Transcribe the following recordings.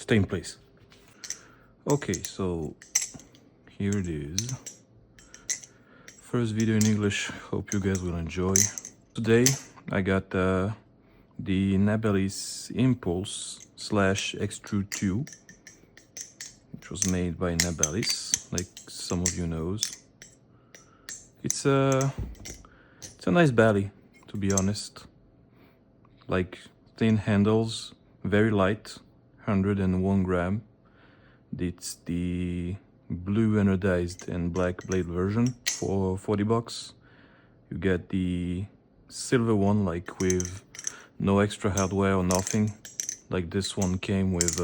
stay in place. Okay, so here it is. First video in English, hope you guys will enjoy. Today I got the Nabelis Impulse / Extrude 2, which was made by Nabelis, like some of you knows. It's a nice belly, to be honest. Like thin handles, very light, 101 gram. It's the blue anodized and black blade version for $40. You get the silver one, like with no extra hardware or nothing. Like this one came with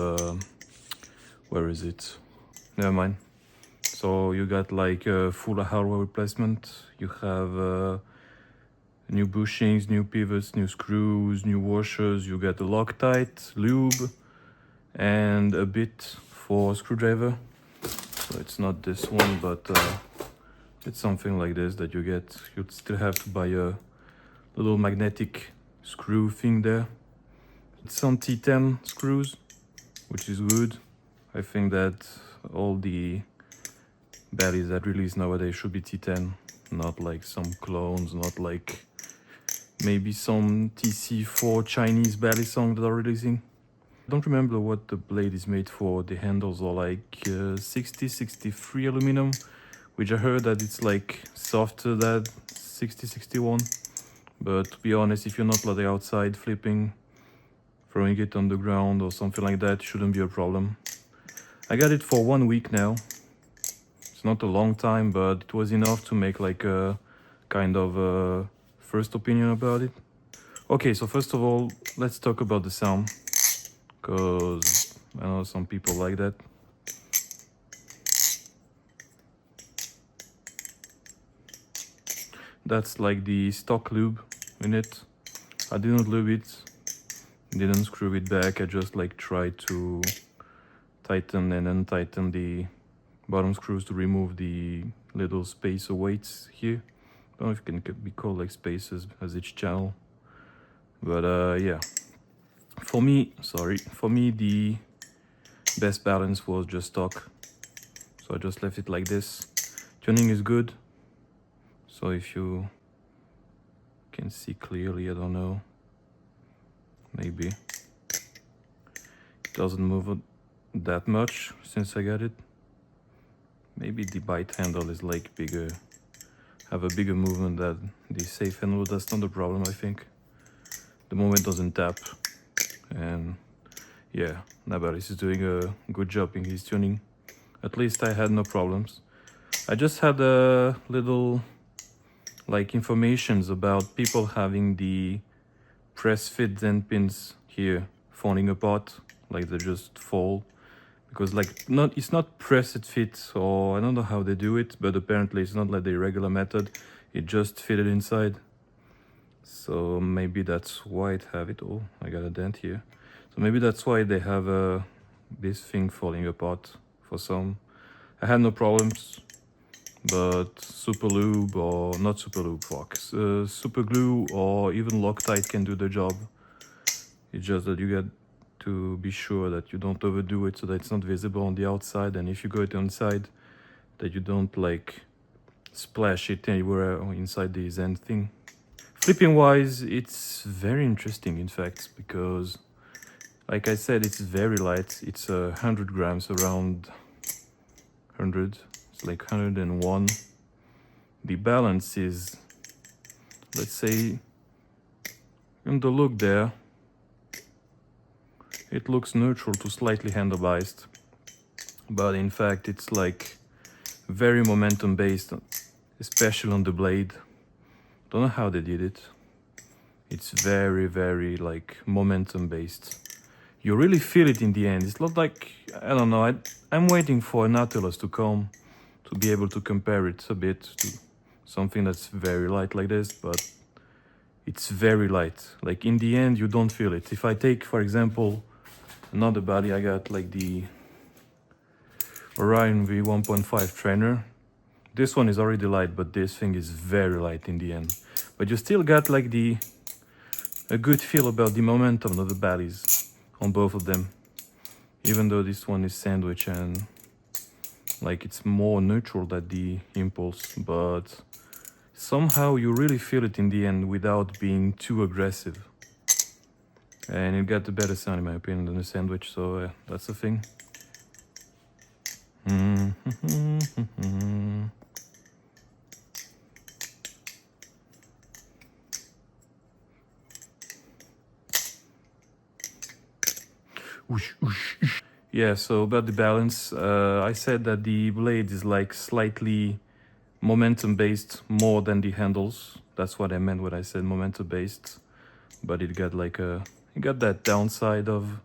where is it? Never mind. So you got like a full hardware replacement. You have new bushings, new pivots, new screws, new washers. You get a Loctite, lube, and a bit for screwdriver. So it's not this one, but it's something like this that you get. You'd still have to buy a little magnetic screw thing there. It's on T10 screws, which is good. I think that all the bellies that release nowadays should be T10, not like some clones, not like maybe some TC4 Chinese belly song that are releasing. I don't remember what the blade is made for. The handles are like 60-63 aluminum, which I heard that it's like softer than 60-61. But to be honest, if you're not like outside flipping, throwing it on the ground or something like that, shouldn't be a problem. I got it for 1 week now. It's not a long time, but it was enough to make like a kind of a first opinion about it. Okay, so first of all, let's talk about the sound, because I know some people like that. That's like the stock lube in it. I didn't lube it, didn't screw it back. I just like tried to tighten and untighten the bottom screws to remove the little spacer weights here. I don't know if it can be called like spacers as each channel, but yeah. For me, the best balance was just stock, so I just left it like this. Tuning is good, so if you can see clearly, I don't know, maybe it doesn't move that much since I got it. Maybe the bite handle is like bigger, have a bigger movement than the safe handle. That's not the problem, I think. The moment doesn't tap, and yeah, Nabelis is doing a good job in his tuning. At least I had no problems. I just had a little like informations about people having the press fit end pins here falling apart, like they just fall, because like it's not press it fit, or I don't know how they do it, but apparently it's not like the regular method. It just fitted inside, so maybe that's why it have it. Oh, I got a dent here. So maybe that's why they have this thing falling apart for some. I had no problems, but super lube or not super lube, super glue or even Loctite can do the job. It's just that you get to be sure that you don't overdo it so that it's not visible on the outside, and if you go it inside, that you don't like splash it anywhere inside the end thing. Flipping wise, it's very interesting in fact, because like I said, it's very light. It's 100 grams, around 100. It's like 101. The balance is, let's say, in the look there, it looks neutral to slightly handle biased, but in fact it's like very momentum based, especially on the blade. Don't know how they did it. It's very like momentum based. You really feel it in the end. It's not like, I don't know, I'm waiting for a Nautilus to come to be able to compare it a bit to something that's very light like this, but it's very light. Like in the end, you don't feel it. If I take, for example, another body, I got like the Orion V1.5 trainer. This one is already light, but this thing is very light in the end. But you still got like a good feel about the momentum of the bodies on both of them. even though this one is sandwich and like it's more neutral than the impulse, but somehow you really feel it in the end without being too aggressive. And it got the better sound in my opinion than the sandwich, so that's the thing. Yeah, so about the balance, I said that the blade is like slightly momentum based more than the handles. That's what I meant when I said momentum based, but it got like it got that downside of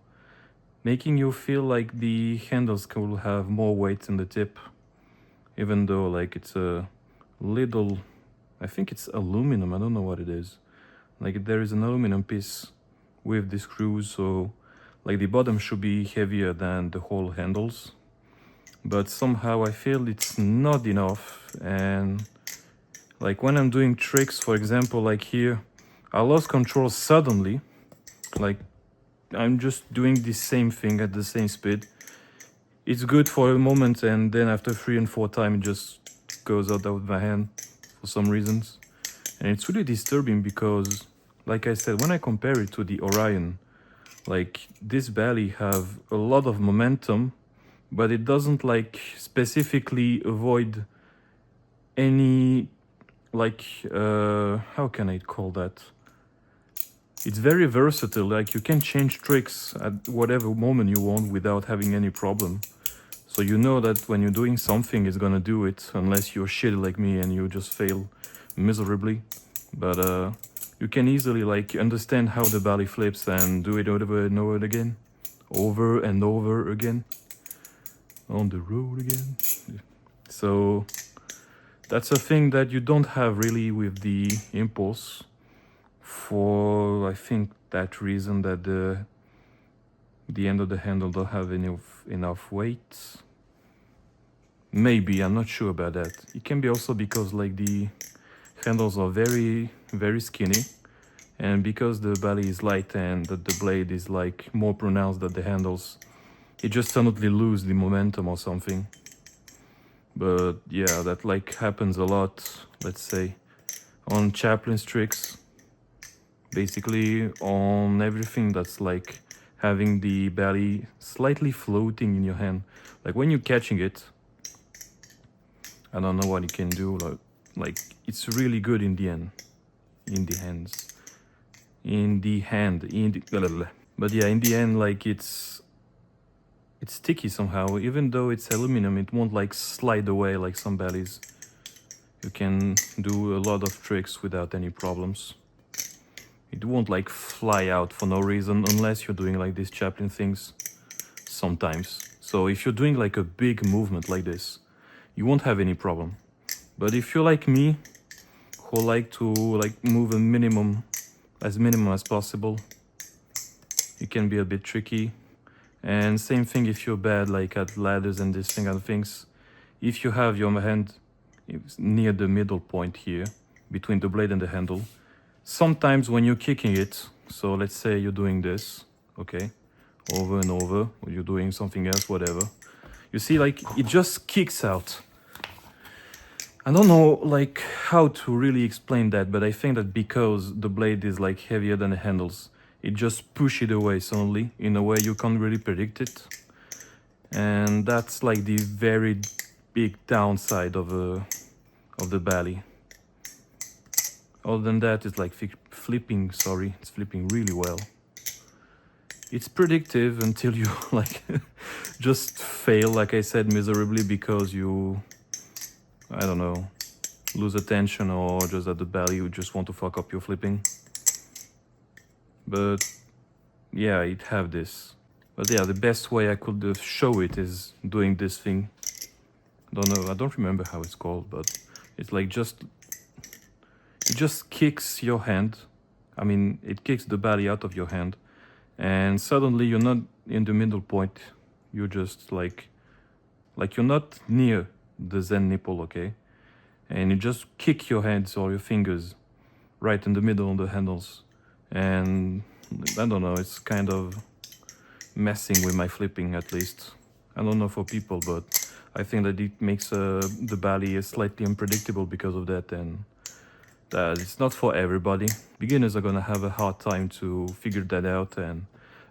making you feel like the handles could have more weight in the tip, even though like it's a little, I think it's aluminum, I don't know what it is. Like there is an aluminum piece with the screws, so like the bottom should be heavier than the whole handles, but somehow I feel it's not enough. And like when I'm doing tricks, for example, like here, I lost control suddenly. Like I'm just doing the same thing at the same speed. It's good for a moment, and then after 3 and 4 times, it just goes out of my hand for some reasons. And it's really disturbing because, like I said, when I compare it to the Orion, like this belly have a lot of momentum, but it doesn't like specifically avoid any like how can I call that? It's very versatile, like you can change tricks at whatever moment you want without having any problem. So you know that when you're doing something, it's gonna do it, unless you're shitty like me and you just fail miserably. But you can easily like understand how the belly flips and do it over and over again. Over and over again. On the road again. So that's a thing that you don't have really with the impulse, for I think that reason that the end of the handle don't have enough weight. Maybe, I'm not sure about that. It can be also because like the handles are very, very skinny, and because the belly is light and that the blade is like more pronounced than the handles, it just suddenly lose the momentum or something. But yeah, that like happens a lot, let's say, on Chaplin's tricks. Basically on everything that's like having the belly slightly floating in your hand. Like when you're catching it, I don't know what you can do, like it's really good in the end. In the hands. In the hand. But yeah, in the end, like it's sticky somehow. Even though it's aluminum, it won't like slide away like some bellies. You can do a lot of tricks without any problems. It won't like fly out for no reason unless you're doing like these Chaplin things sometimes. So if you're doing like a big movement like this, you won't have any problem. But if you're like me, who like to like move a minimum as possible, it can be a bit tricky. And same thing if you're bad like at ladders and this thing and things. If you have your hand near the middle point here, between the blade and the handle, sometimes when you're kicking it, so let's say you're doing this, okay, over and over, or you're doing something else, whatever, you see like it just kicks out. I don't know like how to really explain that, but I think that because the blade is like heavier than the handles, it just pushes it away suddenly in a way you can't really predict it. And that's like the very big downside of the belly. Other than that, it's like flipping, it's flipping really well. It's predictive until you like just fail, like I said, miserably because you, I don't know, lose attention or just at the belly you just want to fuck up your flipping. But yeah, it have this. But yeah, the best way I could show it is doing this thing. I don't remember how it's called, but it's like it just kicks your hand. I mean, it kicks the belly out of your hand, and suddenly you're not in the middle point. You're just like you're not near the Zen nipple, okay? And you just kick your hands or your fingers right in the middle of the handles. And I don't know, it's kind of messing with my flipping, at least. I don't know for people, but I think that it makes the belly slightly unpredictable because of that, and that it's not for everybody. Beginners are gonna have a hard time to figure that out and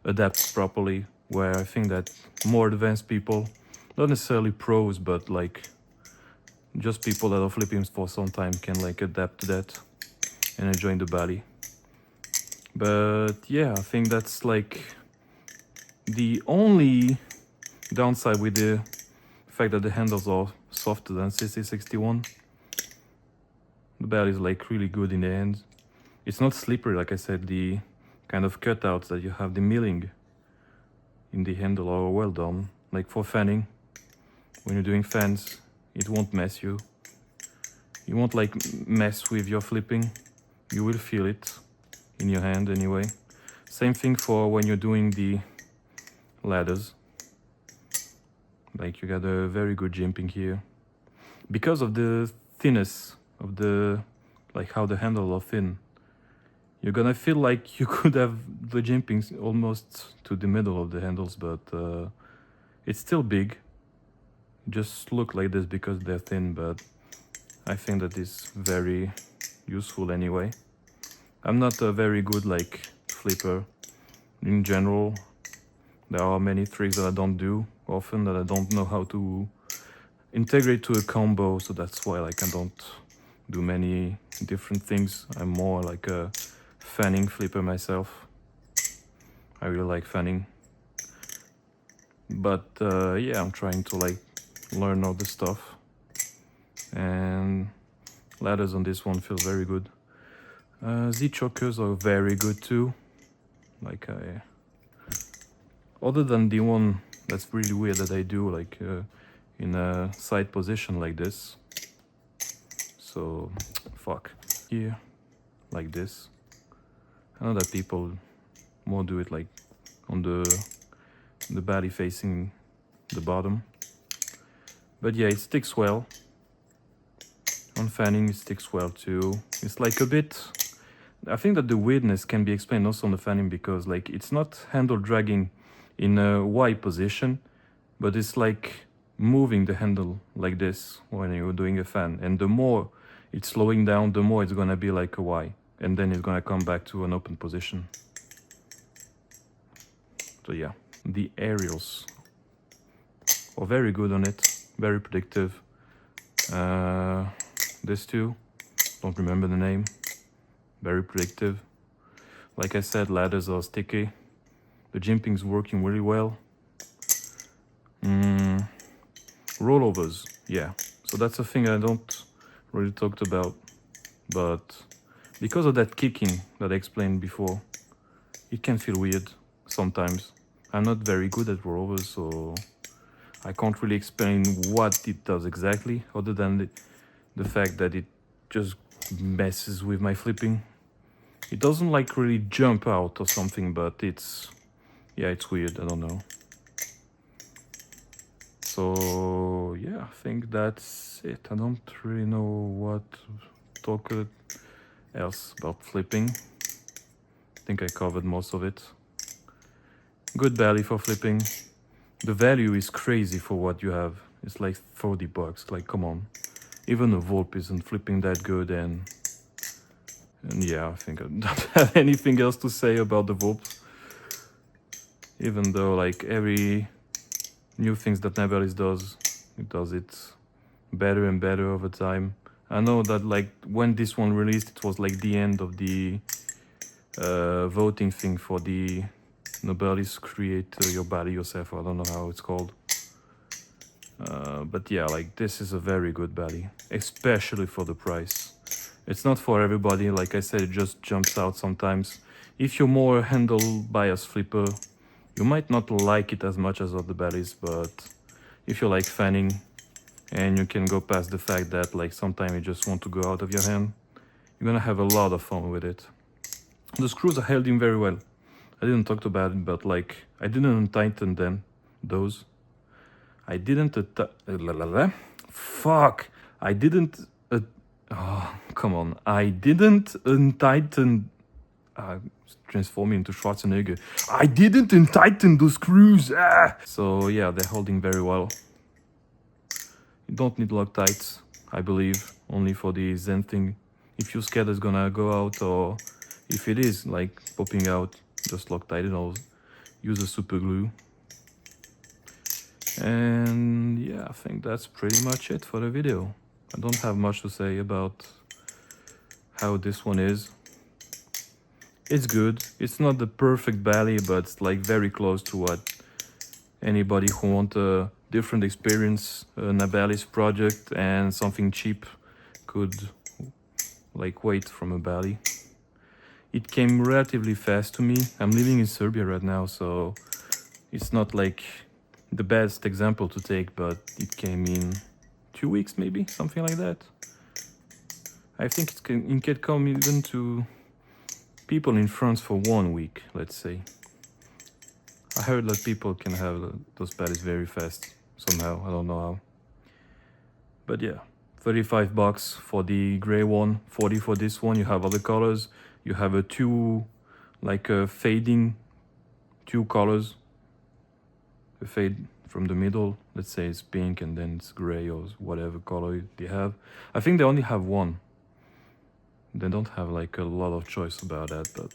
adapt properly, where I think that more advanced people, not necessarily pros, but like just people that are flipping for some time, can like adapt to that and enjoy the belly. But yeah, I think that's like the only downside with the fact that the handles are softer than CC61. The belly is like really good in the end. It's not slippery, like I said. The kind of cutouts that you have, the milling in the handle, are well done. Like for fanning, when you're doing fans, it won't mess you. You won't like mess with your flipping. You will feel it in your hand anyway. Same thing for when you're doing the ladders. Like you got a very good jimping here. Because of the thinness of the, like how the handles are thin, you're gonna feel like you could have the jimping almost to the middle of the handles, but it's still big. Just look like this because they're thin, but I think that is very useful anyway. I'm not a very good like flipper in general. There are many tricks that I don't do often, that I don't know how to integrate to a combo, so that's why like I don't do many different things. I'm more like a fanning flipper myself. I really like fanning, but yeah, I'm trying to like learn all the stuff, and ladders on this one feel very good. Z chokers are very good too. Like other than the one that's really weird that I do like in a side position like this. So fuck, here like this. I know that people more do it like on the belly facing the bottom, but yeah, it sticks well. On fanning it sticks well too. It's like a bit, I think that the weirdness can be explained also on the fanning, because like it's not handle dragging in a Y position, but it's like moving the handle like this when you're doing a fan, and the more it's slowing down, the more it's gonna be like a Y, and then it's gonna come back to an open position. So yeah, the aerials are very good on it, very predictive. This too, don't remember the name, very predictive. Like I said, ladders are sticky. The jimping's working really well. Rollovers, yeah. So that's a thing I don't really talked about, but because of that kicking that I explained before, it can feel weird sometimes. I'm not very good at rollovers, so I can't really explain what it does exactly, other than the fact that it just messes with my flipping. It doesn't like really jump out or something, but it's, yeah, it's weird, I don't know. So yeah, I think that's it. I don't really know what to talk else about flipping. I think I covered most of it. Good belly for flipping. The value is crazy for what you have. It's like $40, like come on. Even a Volp isn't flipping that good, and yeah, I think I don't have anything else to say about the Volp. Even though like every new things that Nevelis does, it does it better and better over time. I know that like when this one released, it was like the end of the voting thing for the Nobelis Create Your Body Yourself. I don't know how it's called. But yeah, like this is a very good belly, especially for the price. It's not for everybody, like I said, it just jumps out sometimes. If you're more a handle bias flipper, you might not like it as much as other bellies, but if you like fanning and you can go past the fact that like sometimes you just want to go out of your hand, you're gonna have a lot of fun with it. The screws are held in very well. I didn't talk about it, but like I didn't untighten them, those. I didn't fuck. I didn't oh, come on. I didn't untighten. transforming into Schwarzenegger. I didn't tighten the screws. So yeah, they're holding very well. You don't need Loctite, I believe, only for the Zen thing. If you're scared it's gonna go out, or if it is like popping out, just Loctite it or use a super glue. And yeah, I think that's pretty much it for the video. I don't have much to say about how this one is. It's good. It's not the perfect belly, but it's like very close to what anybody who want a different experience, an Abalis project and something cheap could like wait from a belly. It came relatively fast to me. I'm living in Serbia right now, so it's not like the best example to take, but it came in 2 weeks maybe, something like that. I think it can come even to people in France for 1 week, let's say. I heard that people can have those bellies very fast somehow, I don't know how. But yeah, $35 for the gray one, 40 for this one. You have other colors. You have a fading two colors. A fade from the middle, let's say it's pink and then it's gray or whatever color they have. I think they only have one. They don't have like a lot of choice about that, but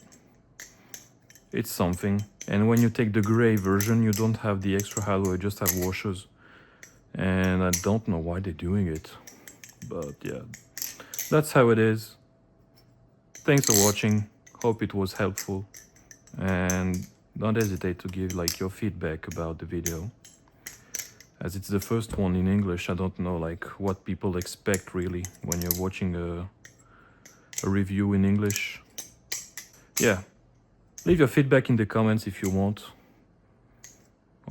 it's something. And when you take the gray version, you don't have the extra halo, you just have washers. And I don't know why they're doing it, but yeah, that's how it is. Thanks for watching, hope it was helpful, and don't hesitate to give like your feedback about the video. As it's the first one in English, I don't know like what people expect really when you're watching a review in English. Yeah, leave your feedback in the comments if you want.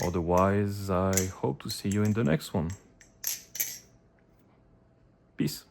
Otherwise, I hope to see you in the next one. Peace.